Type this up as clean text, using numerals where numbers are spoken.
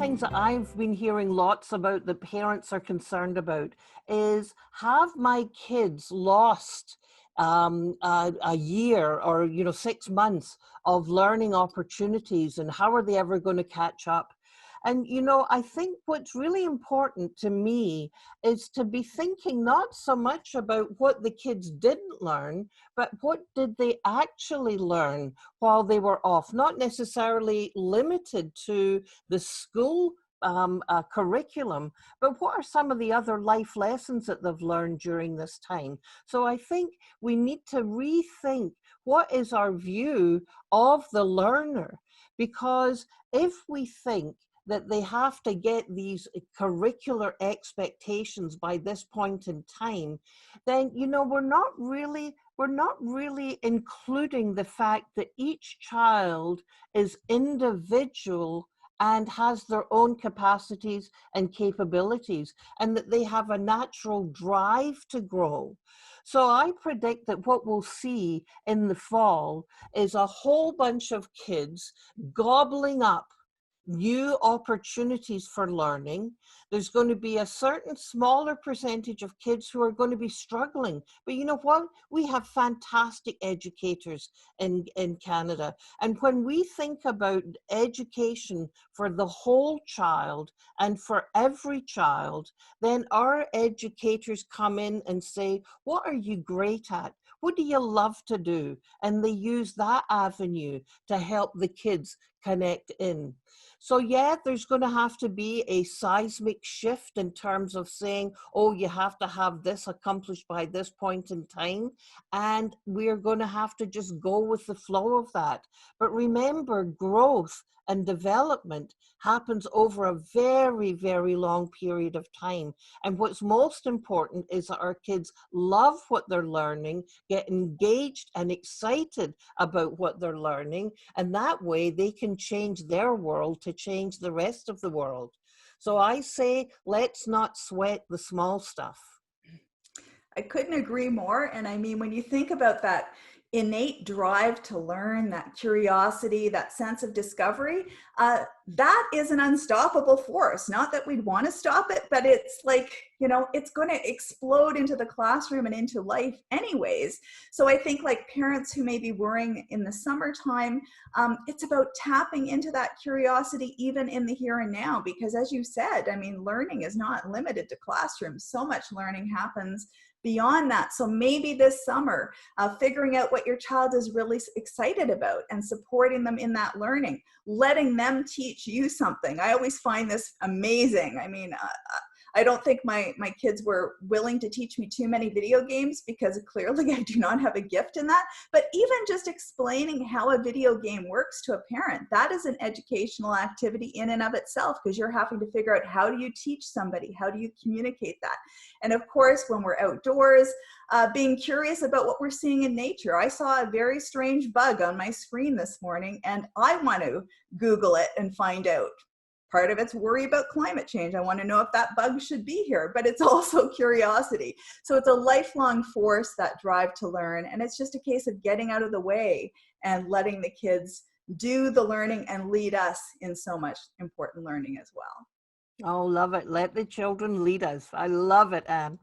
things that I've been hearing lots about that parents are concerned about is, have my kids lost a year or 6 months of learning opportunities, and how are they ever going to catch up? And I think what's really important to me is to be thinking not so much about what the kids didn't learn, but what did they actually learn while they were off, not necessarily limited to the school curriculum, but what are some of the other life lessons that they've learned during this time? So I think we need to rethink what is our view of the learner, because if we think that they have to get these curricular expectations by this point in time, then we're not really including the fact that each child is individual and has their own capacities and capabilities, and that they have a natural drive to grow. So I predict that what we'll see in the fall is a whole bunch of kids gobbling up new opportunities for learning. There's going to be a certain smaller percentage of kids who are going to be struggling. But you know what? We have fantastic educators in Canada. And when we think about education for the whole child and for every child, then our educators come in and say, what are you great at? What do you love to do? And they use that avenue to help the kids connect in. So yeah, there's going to have to be a seismic shift in terms of saying, oh, you have to have this accomplished by this point in time. And we're going to have to just go with the flow of that. But remember, growth and development happens over a very, very long period of time. And what's most important is that our kids love what they're learning, get engaged and excited about what they're learning, and that way they can change their world to change the rest of the world. So I say, let's not sweat the small stuff. I couldn't agree more. And I mean, when you think about that innate drive to learn, that curiosity, that sense of discovery, that is an unstoppable force. Not that we'd want to stop it, but it's like, it's going to explode into the classroom and into life anyways. So I think like parents who may be worrying in the summertime, it's about tapping into that curiosity even in the here and now, because as you said, I mean, learning is not limited to classrooms. So much learning happens beyond that. So maybe this summer, figuring out what your child is really excited about and supporting them in that learning, letting them teach you something. I always find this amazing. I mean, I don't think my kids were willing to teach me too many video games because clearly I do not have a gift in that. But even just explaining how a video game works to a parent, that is an educational activity in and of itself, because you're having to figure out, how do you teach somebody? How do you communicate that? And of course, when we're outdoors, being curious about what we're seeing in nature. I saw a very strange bug on my screen this morning, and I want to Google it and find out. Part of it's worry about climate change. I want to know if that bug should be here, but it's also curiosity. So it's a lifelong force, that drive to learn. And it's just a case of getting out of the way and letting the kids do the learning and lead us in so much important learning as well. Oh, love it. Let the children lead us. I love it, Anne.